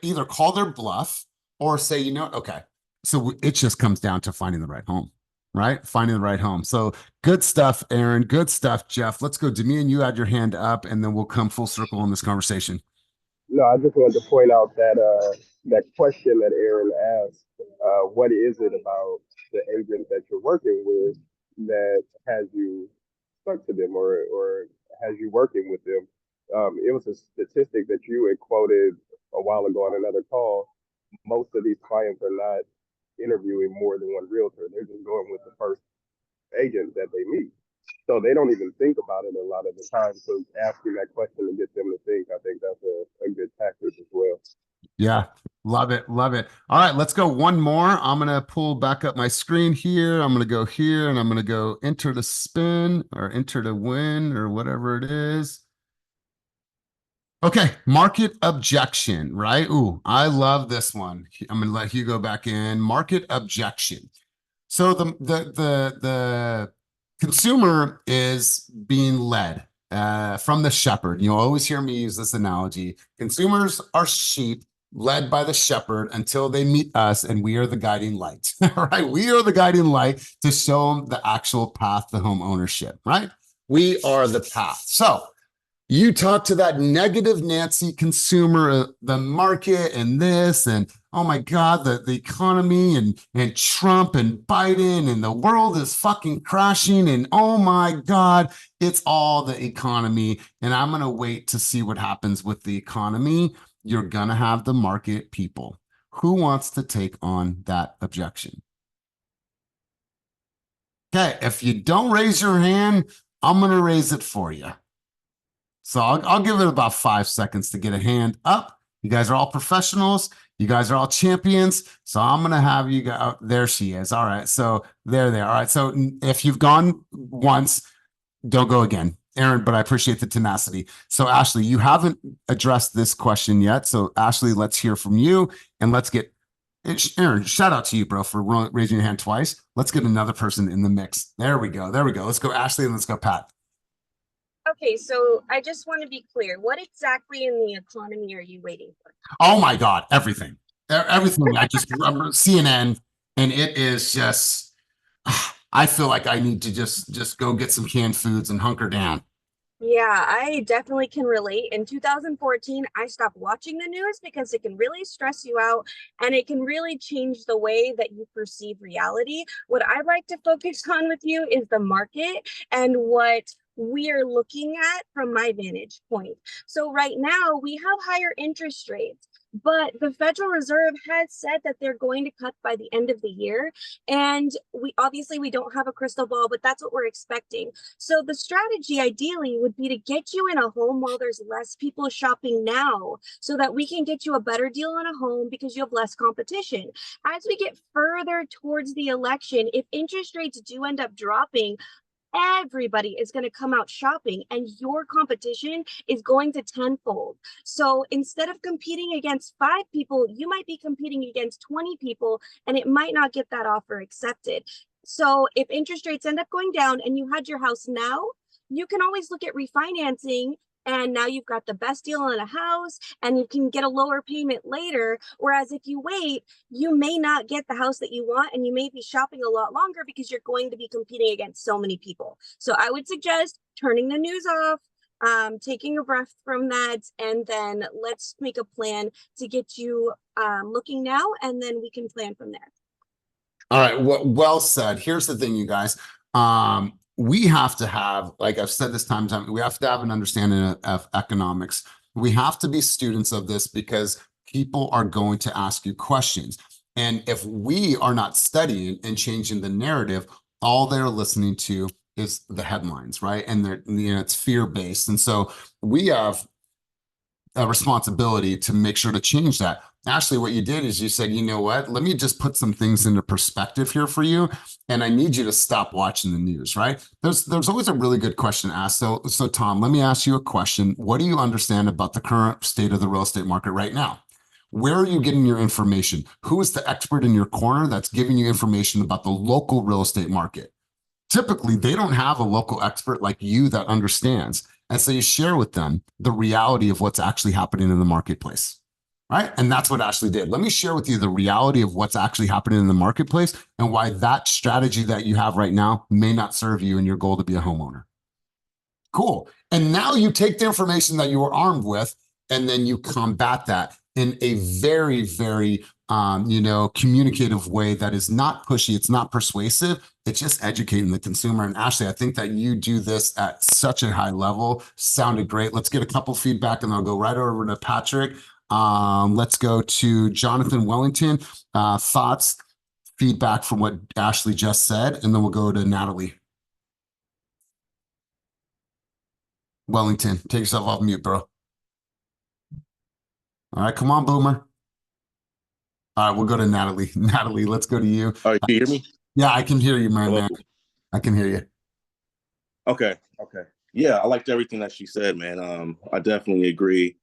either call their bluff or say, okay. So it just comes down to finding the right home, right? Finding the right home. So good stuff, Aaron. Good stuff, Jeff. Let's go. Damian, you had your hand up and then we'll come full circle on this conversation. No, I just wanted to point out that that question that Aaron asked, what is it about the agent that you're working with that has you stuck to them or has you working with them? It was a statistic that you had quoted a while ago on another call. Most of these clients are not interviewing more than one realtor. They're just going with the first agent that they meet. So they don't even think about it a lot of the time. So asking that question to get them to think, I think that's a good tactic as well. Yeah, love it, love it. All right, let's go one more. I'm gonna pull back up my screen here. I'm gonna go here and I'm gonna go enter to spin or enter to win or whatever it is. Okay, market objection, right? Ooh, I love this one. I'm gonna let Hugo back in. Market objection. So the consumer is being led from the shepherd. You'll always hear me use this analogy. Consumers are sheep led by the shepherd until they meet us, and we are the guiding light. Right? We are the guiding light to show them the actual path to home ownership. Right? We are the path. So you talk to that negative Nancy consumer, the market and this, and oh my God, the economy and Trump and Biden and the world is fucking crashing. And oh my God, it's all the economy. And I'm going to wait to see what happens with the economy. You're going to have the market people. Who wants to take on that objection? Okay, if you don't raise your hand, I'm going to raise it for you. So I'll give it about 5 seconds to get a hand up. You guys are all professionals. You guys are all champions. So I'm going to have you go. Oh, there she is. All right. So there they are. All right. So if you've gone once, don't go again, Aaron, but I appreciate the tenacity. So Ashley, you haven't addressed this question yet. So Ashley, let's hear from you and let's get Aaron, shout out to you, bro, for raising your hand twice. Let's get another person in the mix. There we go. There we go. Let's go Ashley and let's go Pat. Okay, so I just want to be clear. What exactly in the economy are you waiting for? Oh my God, everything. Everything. I just remember CNN, and it is just, I feel like I need to just go get some canned foods and hunker down. Yeah, I definitely can relate. In 2014, I stopped watching the news because it can really stress you out and it can really change the way that you perceive reality. What I'd like to focus on with you is the market and what we are looking at from my vantage point. So right now we have higher interest rates, but the Federal Reserve has said that they're going to cut by the end of the year. And we don't have a crystal ball, but that's what we're expecting. So the strategy ideally would be to get you in a home while there's less people shopping now so that we can get you a better deal on a home because you have less competition. As we get further towards the election, if interest rates do end up dropping, everybody is going to come out shopping and your competition is going to tenfold. So instead of competing against 5 people, you might be competing against 20 people and it might not get that offer accepted. So if interest rates end up going down and you had your house now, you can always look at refinancing. And now you've got the best deal on a house and you can get a lower payment later. Whereas if you wait, you may not get the house that you want and you may be shopping a lot longer because you're going to be competing against so many people. So I would suggest turning the news off, taking a breath from that, and then let's make a plan to get you looking now, and then we can plan from there. All right. Well said. Here's the thing, you guys. We have to have, like I've said this time and time, we have to have an understanding of economics. We have to be students of this because people are going to ask you questions. And if we are not studying and changing the narrative, all they're listening to is the headlines, right? And they're, it's fear-based. And so we have a responsibility to make sure to change that. Ashley, what you did is you said, you know what, let me just put some things into perspective here for you. And I need you to stop watching the news, right? There's always a really good question asked. So Tom, let me ask you a question. What do you understand about the current state of the real estate market right now? Where are you getting your information? Who is the expert in your corner that's giving you information about the local real estate market? Typically, they don't have a local expert like you that understands. And so you share with them the reality of what's actually happening in the marketplace, right? And that's what Ashley did. Let me share with you the reality of what's actually happening in the marketplace and why that strategy that you have right now may not serve you in your goal to be a homeowner. Cool. And now you take the information that you were armed with, and then you combat that in a very, very, communicative way that is not pushy. It's not persuasive. It's just educating the consumer. And Ashley, I think that you do this at such a high level. Sounded great. Let's get a couple feedback and I'll go right over to Patrick. Let's go to Jonathan Wellington. Thoughts, feedback from what Ashley just said, and then we'll go to Natalie. Wellington, take yourself off mute, bro. All right, come on, Boomer. All right, we'll go to Natalie. Natalie, let's go to you. All right, can you hear me? Yeah, I can hear you, man. Hello? I can hear you. Okay. Yeah, I liked everything that she said, man. I definitely agree.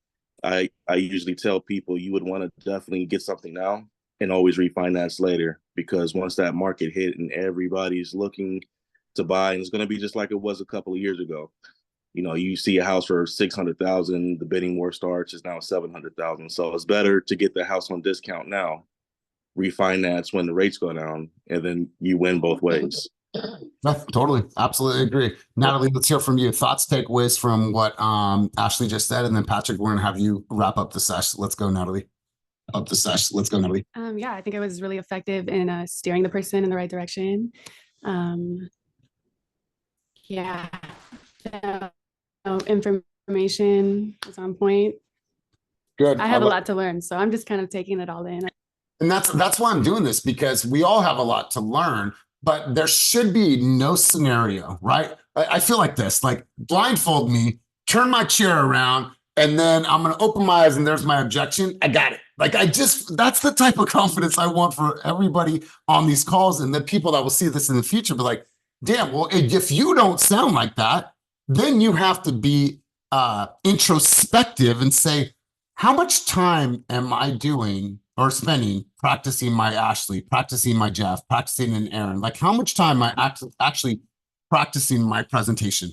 I usually tell people you would want to definitely get something now and always refinance later, because once that market hit and everybody's looking to buy, and it's going to be just like it was a couple of years ago. You know, you see a house for 600,000, the bidding war starts, it's now 700,000. So it's better to get the house on discount now, refinance when the rates go down, and then you win both ways. Yeah, totally. Absolutely agree. Natalie, let's hear from you. Thoughts, takeaways from what Ashley just said, and then Patrick, we're gonna have you wrap up the session. Let's go, Natalie. Let's go, Natalie. Yeah, I think it was really effective in steering the person in the right direction. Yeah, information was on point. Good. I have a lot to learn, so I'm just kind of taking it all in. And that's why I'm doing this, because we all have a lot to learn, but there should be no scenario, right? I feel like this, like blindfold me, turn my chair around, and then I'm going to open my eyes and there's my objection. I got it. Like that's the type of confidence I want for everybody on these calls, and the people that will see this in the future. But like, damn, well, if you don't sound like that, then you have to be introspective and say, how much time am I doing or spending practicing my Ashley, practicing my Jeff, practicing an Aaron? Like, how much time am I actually practicing my presentation?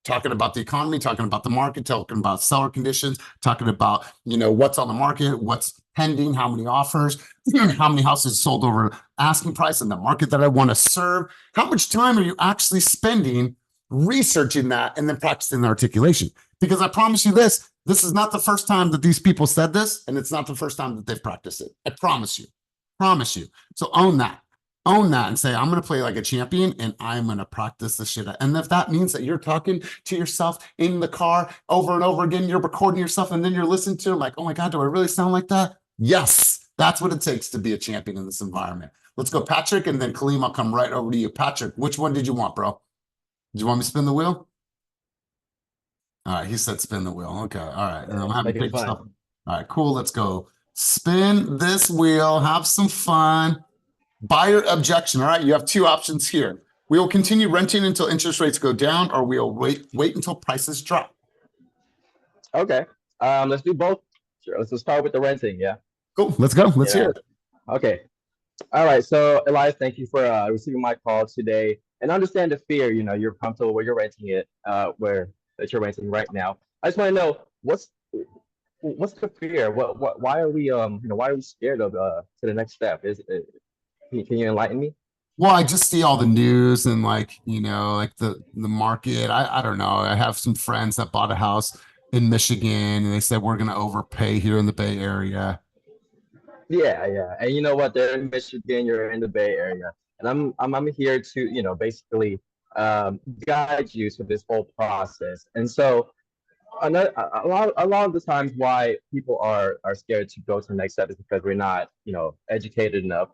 Talking about the economy, talking about the market, talking about seller conditions, talking about, what's on the market, what's pending, how many offers, how many houses sold over asking price in the market that I want to serve. How much time are you actually spending researching that and then practicing the articulation? Because I promise you this is not the first time that these people said this, and it's not the first time that they've practiced it. I promise you. So own that and say, I'm going to play like a champion and I'm going to practice the shit. And if that means that you're talking to yourself in the car over and over again, you're recording yourself and then you're listening to it like, oh my God, do I really sound like that? Yes, that's what it takes to be a champion in this environment. Let's go, Patrick, and then Kaleem, I'll come right over to you. Patrick, which one did you want, bro? Did you want me to spin the wheel? All right, he said spin the wheel. Okay, all right. And I'm having big stuff. All right, cool. Let's go. Spin this wheel. Have some fun. Buyer objection. All right, you have two options here. We will continue renting until interest rates go down, or we'll wait until prices drop. Okay. Let's do both. Sure. Let's start with the renting. Yeah. Cool. Let's go. Let's hear it. Okay. All right. So, Elias, thank you for receiving my call today. And understand the fear. You're comfortable where you're renting it, where that you're renting right now. I just want to know what's the fear? Why are we why are we scared of to the next step? Can you enlighten me? Well, I just see all the news and like the market. I don't know. I have some friends that bought a house in Michigan and they said we're gonna overpay here in the Bay Area. Yeah. And you know what? They're in Michigan, you're in the Bay Area. And I'm here to, basically guide you through this whole process. And so a lot of the times why people are scared to go to the next step is because we're not, educated enough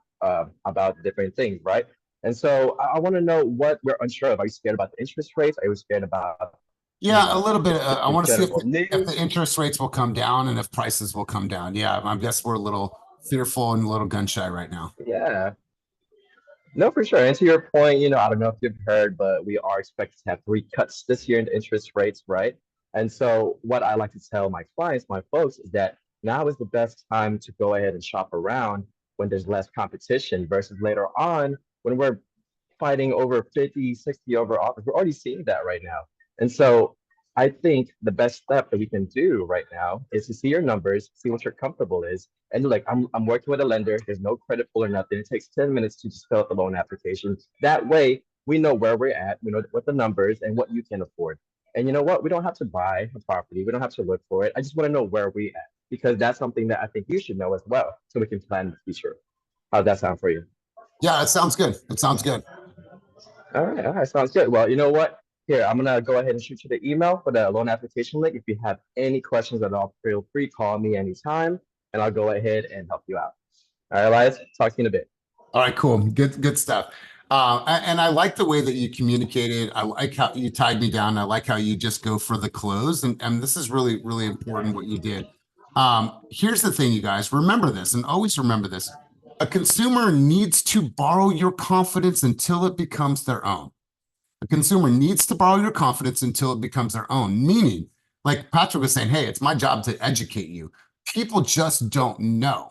about different things, right? And so I want to know what we're unsure of. Are you scared about the interest rates? Are you scared about a little bit. I want to see if the interest rates will come down and if prices will come down. Yeah, I guess we're a little fearful and a little gun shy right now. Yeah. No, for sure. And to your point, I don't know if you've heard, but we are expected to have 3 cuts this year in the interest rates, right? And so what I like to tell my clients, my folks, is that now is the best time to go ahead and shop around when there's less competition versus later on when we're fighting over 50, 60 over offers. We're already seeing that right now. And so I think the best step that we can do right now is to see your numbers, see what your comfortable is. And like, I'm working with a lender. There's no credit pull or nothing. It takes 10 minutes to just fill out the loan application. That way, we know where we're at. We know what the numbers and what you can afford. And you know what? We don't have to buy a property. We don't have to look for it. I just want to know where we at, because that's something that I think you should know as well, so we can plan the future. How's that sound for you? Yeah, it sounds good. All right, sounds good. Well, you know what? Here, I'm gonna go ahead and shoot you the email for the loan application link. If you have any questions at all, feel free to call me anytime, and I'll go ahead and help you out. All right, Elias, talk to you in a bit. All right, cool. Good stuff. And I like the way that you communicated. I like how you tied me down. I like how you just go for the close. And this is really, really important what you did. Here's the thing, you guys, remember this and always remember this. A consumer needs to borrow your confidence until it becomes their own. A consumer needs to borrow your confidence until it becomes their own, meaning, like Patrick was saying, hey, it's my job to educate you. People just don't know.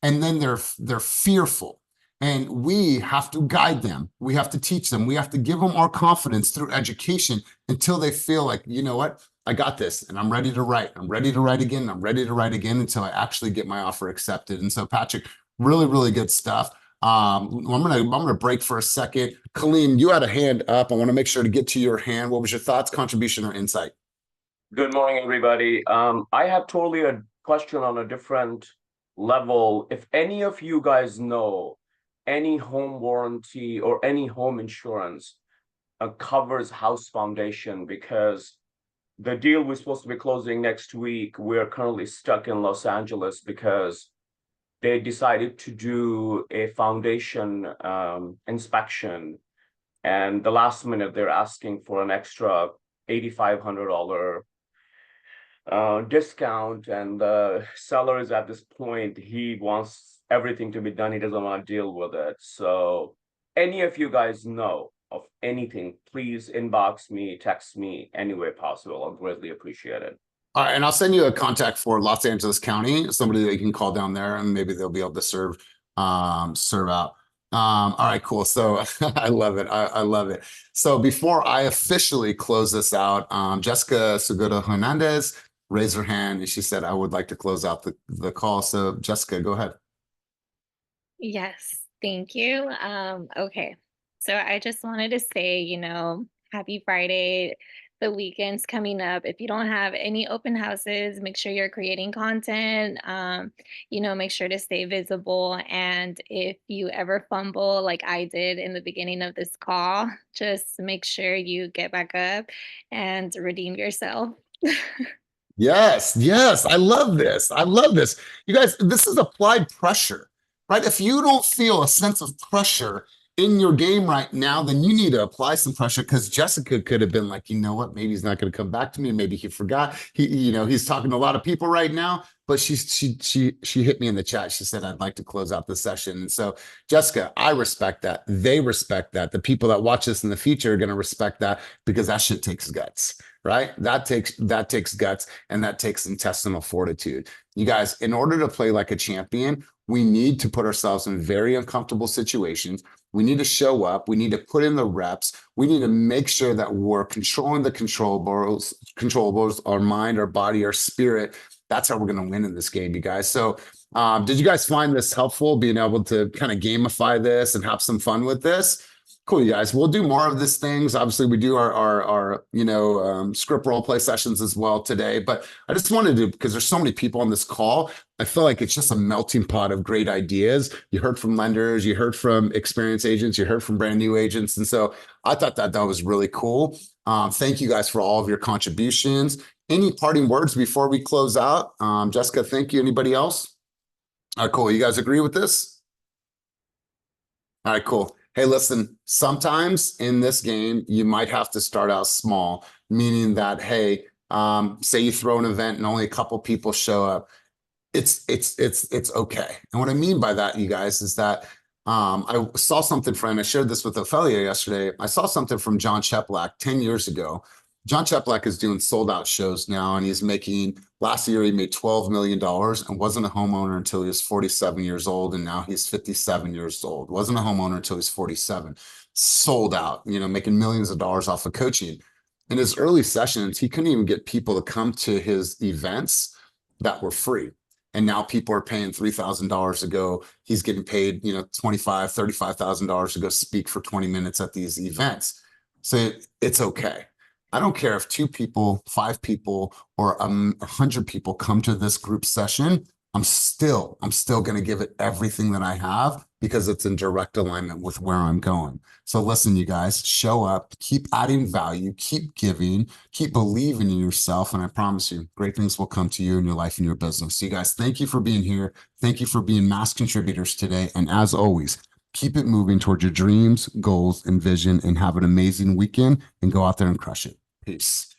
And then they're fearful. And we have to guide them. We have to teach them. We have to give them our confidence through education until they feel like, you know what, I got this and I'm ready to write. I'm ready to write again. I'm ready to write again until I actually get my offer accepted. And so, Patrick, really, really good stuff. I'm gonna break for a second. Kaleem, you had a hand up. I want to make sure to get to your hand. What was your thoughts, contribution, or insight? Good morning, everybody. I have totally a question on a different level. If any of you guys know any home warranty or any home insurance covers house foundation, because the deal we're supposed to be closing next week, we're currently stuck in Los Angeles because they decided to do a foundation inspection, and the last minute they're asking for an extra $8,500 discount, and the seller is at this point, he wants everything to be done. He doesn't want to deal with it. So any of you guys know of anything, please inbox me, text me any way possible. I'll greatly appreciate it. All right, and I'll send you a contact for Los Angeles County, somebody that you can call down there, and maybe they'll be able to serve out. All right, cool. So I love it. I love it. So before I officially close this out, Jessica Segura Hernandez raised her hand and she said, I would like to close out the call. So Jessica, go ahead. Yes, thank you. Okay, so I just wanted to say, happy Friday. The weekend's coming up. If you don't have any open houses, make sure you're creating content. Make sure to stay visible. And if you ever fumble like I did in the beginning of this call, just make sure you get back up and redeem yourself. Yes, yes. I love this. I love this. You guys, this is applied pressure, right? If you don't feel a sense of pressure in your game right now, then you need to apply some pressure, because Jessica could have been like, you know what, maybe he's not going to come back to me. Maybe he forgot. He's talking to a lot of people right now, but she hit me in the chat. She said, I'd like to close out the session. And so, Jessica, I respect that. They respect that. The people that watch this in the future are going to respect that, because that shit takes guts, right? That takes guts, and that takes intestinal fortitude. You guys, in order to play like a champion, we need to put ourselves in very uncomfortable situations. We need to show up. We need to put in the reps. We need to make sure that we're controlling the controllables, our mind, our body, our spirit. That's how we're going to win in this game, you guys. So did you guys find this helpful, being able to kind of gamify this and have some fun with this? Cool, you guys. We'll do more of these things. Obviously, we do our script role play sessions as well today. But I just wanted to, because there's so many people on this call, I feel like it's just a melting pot of great ideas. You heard from lenders, you heard from experienced agents, you heard from brand new agents. And so I thought that was really cool. Thank you guys for all of your contributions. Any parting words before we close out? Jessica, thank you. Anybody else? All right, cool. You guys agree with this? All right, cool. Hey, listen, sometimes in this game, you might have to start out small, meaning that, hey, say you throw an event and only a couple people show up. It's okay. And what I mean by that, you guys, is that I saw something from, I shared this with Ophelia yesterday. I saw something from John Cheplack 10 years ago. John Cheplack is doing sold out shows now, and he's making, last year he made $12 million and wasn't a homeowner until he was 47 years old. And now he's 57 years old. Wasn't a homeowner until he's 47. Sold out, making millions of dollars off of coaching. In his early sessions, he couldn't even get people to come to his events that were free. And now people are paying $3,000 to go. He's getting paid, $25,000, $35,000 to go speak for 20 minutes at these events. So it's okay. I don't care if 2 people, 5 people, or 100 people come to this group session. I'm still going to give it everything that I have, because it's in direct alignment with where I'm going. So listen, you guys, show up, keep adding value, keep giving, keep believing in yourself. And I promise you, great things will come to you in your life and your business. So you guys, thank you for being here. Thank you for being mass contributors today. And as always, Keep it moving towards your dreams, goals, and vision, and have an amazing weekend and go out there and crush it. Peace.